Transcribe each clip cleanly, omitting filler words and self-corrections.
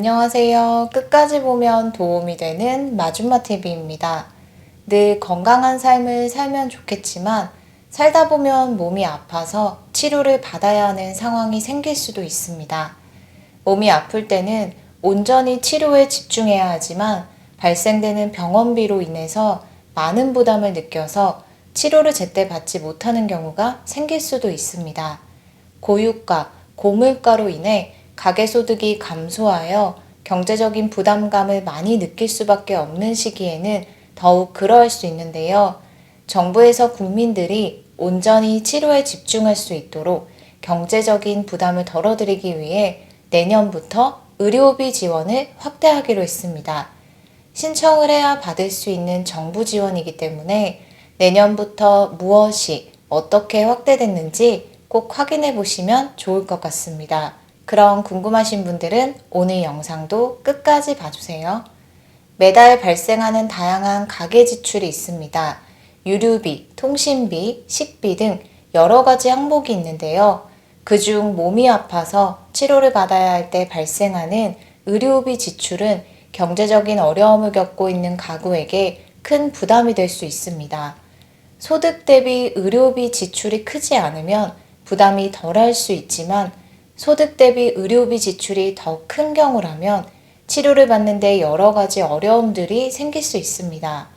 안녕하세요. 끝까지 보면 도움이 되는 마줌마TV입니다. 늘 건강한 삶을 살면 좋겠지만 살다 보면 몸이 아파서 치료를 받아야 하는 상황이 생길 수도 있습니다. 몸이 아플 때는 온전히 치료에 집중해야 하지만 발생되는 병원비로 인해서 많은 부담을 느껴서 치료를 제때 받지 못하는 경우가 생길 수도 있습니다. 고유가, 고물가로 인해 가계소득이 감소하여 경제적인 부담감을 많이 느낄 수밖에 없는 시기에는 더욱 그러할 수 있는데요. 정부에서 국민들이 온전히 치료에 집중할 수 있도록 경제적인 부담을 덜어드리기 위해 내년부터 의료비 지원을 확대하기로 했습니다. 신청을 해야 받을 수 있는 정부 지원이기 때문에 내년부터 무엇이 어떻게 확대됐는지 꼭 확인해 보시면 좋을 것 같습니다. 그럼 궁금하신 분들은 오늘 영상도 끝까지 봐주세요. 매달 발생하는 다양한 가계 지출이 있습니다. 유류비, 통신비, 식비 등 여러 가지 항목이 있는데요. 그중 몸이 아파서 치료를 받아야 할 때 발생하는 의료비 지출은 경제적인 어려움을 겪고 있는 가구에게 큰 부담이 될 수 있습니다. 소득 대비 의료비 지출이 크지 않으면 부담이 덜할 수 있지만 소득 대비 의료비 지출이 더 큰 경우라면 치료를 받는데 여러 가지 어려움들이 생길 수 있습니다.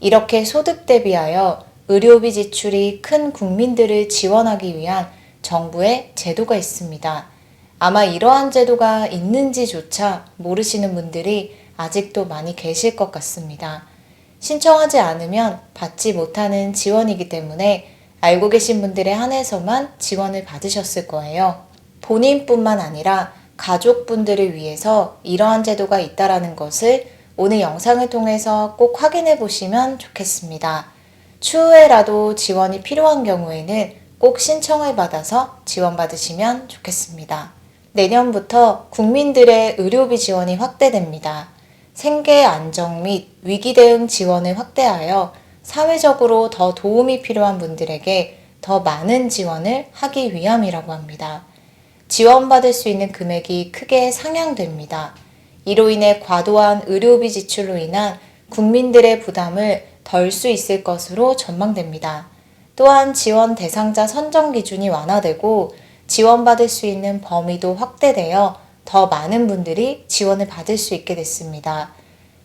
이렇게 소득 대비하여 의료비 지출이 큰 국민들을 지원하기 위한 정부의 제도가 있습니다. 아마 이러한 제도가 있는지조차 모르시는 분들이 아직도 많이 계실 것 같습니다. 신청하지 않으면 받지 못하는 지원이기 때문에 알고 계신 분들에 한해서만 지원을 받으셨을 거예요. 본인뿐만 아니라 가족분들을 위해서 이러한 제도가 있다는 것을 오늘 영상을 통해서 꼭 확인해 보시면 좋겠습니다. 추후에라도 지원이 필요한 경우에는 꼭 신청을 받아서 지원받으시면 좋겠습니다. 내년부터 국민들의 의료비 지원이 확대됩니다. 생계 안정 및 위기 대응 지원을 확대하여 사회적으로 더 도움이 필요한 분들에게 더 많은 지원을 하기 위함이라고 합니다. 지원받을 수 있는 금액이 크게 상향됩니다. 이로 인해 과도한 의료비 지출로 인한 국민들의 부담을 덜 수 있을 것으로 전망됩니다. 또한 지원 대상자 선정 기준이 완화되고 지원받을 수 있는 범위도 확대되어 더 많은 분들이 지원을 받을 수 있게 됐습니다.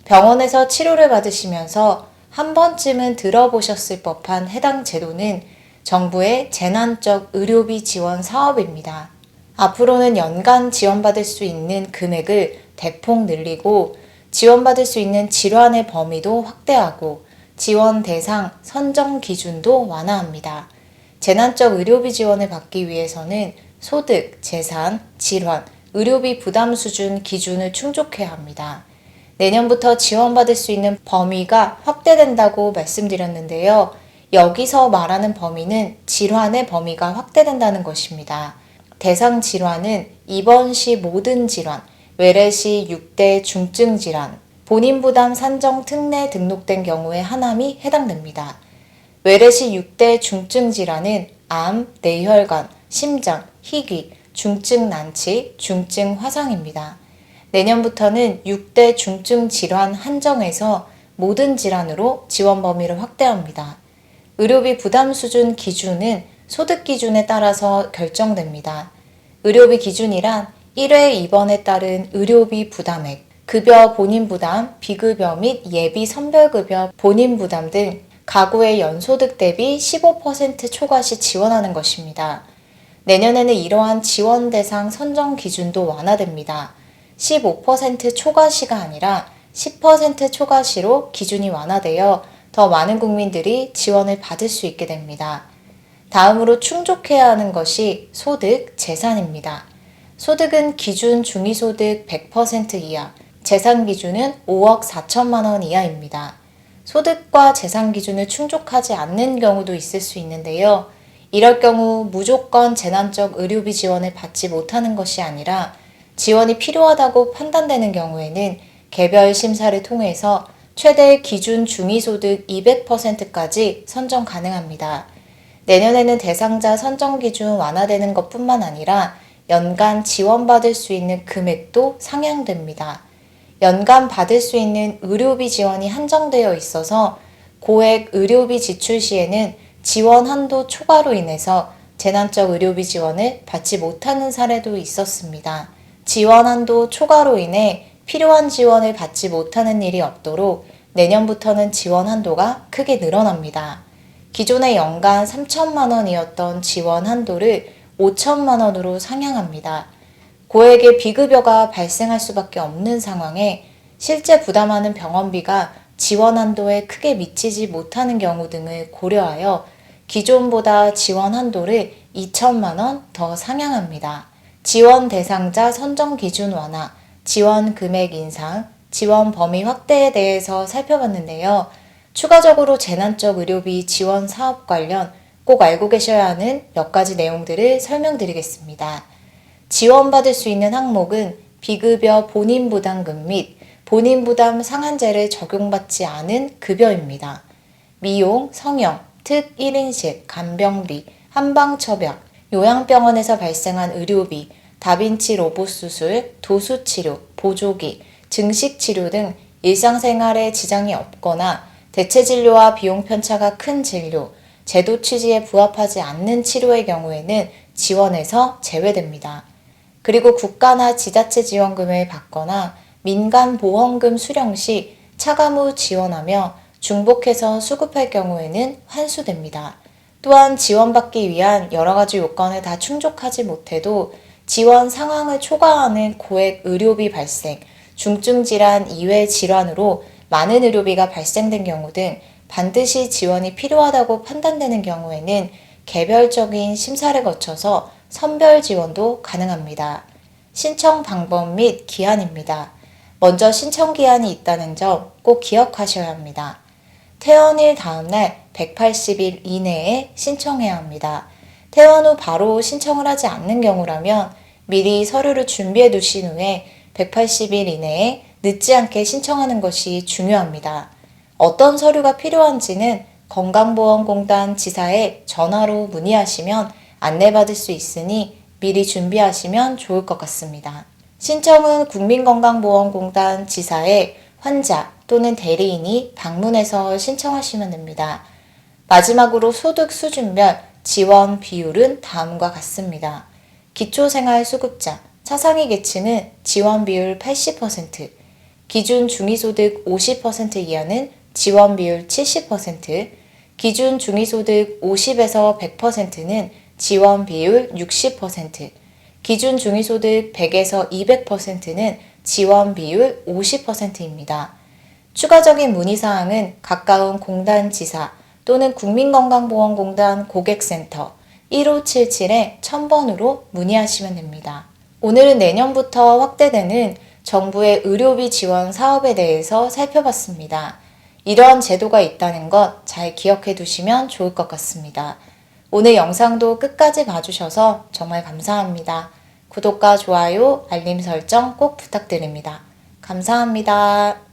병원에서 치료를 받으시면서 한 번쯤은 들어보셨을 법한 해당 제도는 정부의 재난적 의료비 지원 사업입니다. 앞으로는 연간 지원받을 수 있는 금액을 대폭 늘리고 지원받을 수 있는 질환의 범위도 확대하고 지원 대상 선정 기준도 완화합니다. 재난적 의료비 지원을 받기 위해서는 소득, 재산, 질환, 의료비 부담 수준 기준을 충족해야 합니다. 내년부터 지원받을 수 있는 범위가 확대된다고 말씀드렸는데요. 여기서 말하는 범위는 질환의 범위가 확대된다는 것입니다. 대상 질환은 입원 시 모든 질환, 외래 시 6대 중증 질환, 본인 부담 산정 특례 등록된 경우에 하남이 해당됩니다. 외래 시 6대 중증 질환은 암, 뇌혈관, 심장, 희귀, 중증 난치, 중증 화상입니다. 내년부터는 6대 중증 질환 한정해서 모든 질환으로 지원 범위를 확대합니다. 의료비 부담 수준 기준은 소득 기준에 따라서 결정됩니다. 의료비 기준이란 1회 입원에 따른 의료비 부담액, 급여 본인 부담, 비급여 및 예비 선별급여 본인 부담 등 가구의 연소득 대비 15% 초과시 지원하는 것입니다. 내년에는 이러한 지원 대상 선정 기준도 완화됩니다. 15% 초과시가 아니라 10% 초과시로 기준이 완화되어 더 많은 국민들이 지원을 받을 수 있게 됩니다. 다음으로 충족해야 하는 것이 소득, 재산입니다. 소득은 기준 중위소득 100% 이하, 재산 기준은 5억 4천만 원 이하입니다. 소득과 재산 기준을 충족하지 않는 경우도 있을 수 있는데요. 이럴 경우 무조건 재난적 의료비 지원을 받지 못하는 것이 아니라 지원이 필요하다고 판단되는 경우에는 개별 심사를 통해서 최대 기준 중위소득 200%까지 선정 가능합니다. 내년에는 대상자 선정 기준 완화되는 것뿐만 아니라 연간 지원받을 수 있는 금액도 상향됩니다. 연간 받을 수 있는 의료비 지원이 한정되어 있어서 고액 의료비 지출 시에는 지원 한도 초과로 인해서 재난적 의료비 지원을 받지 못하는 사례도 있었습니다. 지원 한도 초과로 인해 필요한 지원을 받지 못하는 일이 없도록 내년부터는 지원 한도가 크게 늘어납니다. 기존에 연간 3천만 원이었던 지원 한도를 5천만 원으로 상향합니다. 고액의 비급여가 발생할 수밖에 없는 상황에 실제 부담하는 병원비가 지원 한도에 크게 미치지 못하는 경우 등을 고려하여 기존보다 지원 한도를 2천만 원 더 상향합니다. 지원 대상자 선정 기준 완화, 지원 금액 인상, 지원 범위 확대에 대해서 살펴봤는데요. 추가적으로 재난적 의료비 지원 사업 관련 꼭 알고 계셔야 하는 몇 가지 내용들을 설명드리겠습니다. 지원받을 수 있는 항목은 비급여 본인부담금 및 본인부담 상한제를 적용받지 않은 급여입니다. 미용, 성형, 특 1인실, 간병비, 한방처방, 요양병원에서 발생한 의료비, 다빈치 로봇 수술, 도수치료, 보조기, 증식치료 등 일상생활에 지장이 없거나 대체진료와 비용 편차가 큰 진료, 제도 취지에 부합하지 않는 치료의 경우에는 지원에서 제외됩니다. 그리고 국가나 지자체 지원금을 받거나 민간보험금 수령 시 차감 후 지원하며 중복해서 수급할 경우에는 환수됩니다. 또한 지원받기 위한 여러 가지 요건을 다 충족하지 못해도 지원 상황을 초과하는 고액 의료비 발생, 중증 질환 이외 질환으로 많은 의료비가 발생된 경우 등 반드시 지원이 필요하다고 판단되는 경우에는 개별적인 심사를 거쳐서 선별 지원도 가능합니다. 신청 방법 및 기한입니다. 먼저 신청 기한이 있다는 점 꼭 기억하셔야 합니다. 퇴원일 다음날 180일 이내에 신청해야 합니다. 퇴원 후 바로 신청을 하지 않는 경우라면 미리 서류를 준비해 두신 후에 180일 이내에 늦지 않게 신청하는 것이 중요합니다. 어떤 서류가 필요한지는 건강보험공단 지사에 전화로 문의하시면 안내받을 수 있으니 미리 준비하시면 좋을 것 같습니다. 신청은 국민건강보험공단 지사에 환자 또는 대리인이 방문해서 신청하시면 됩니다. 마지막으로 소득 수준별 지원 비율은 다음과 같습니다. 기초생활수급자, 차상위 계층은 지원 비율 80%, 기준 중위소득 50% 이하는 지원 비율 70%, 기준 중위소득 50에서 100%는 지원 비율 60%, 기준 중위소득 100에서 200%는 지원 비율 50%입니다. 추가적인 문의사항은 가까운 공단 지사 또는 국민건강보험공단 고객센터 1577-1000번으로 문의하시면 됩니다. 오늘은 내년부터 확대되는 정부의 의료비 지원 사업에 대해서 살펴봤습니다. 이러한 제도가 있다는 것 잘 기억해 두시면 좋을 것 같습니다. 오늘 영상도 끝까지 봐주셔서 정말 감사합니다. 구독과 좋아요, 알림 설정 꼭 부탁드립니다. 감사합니다.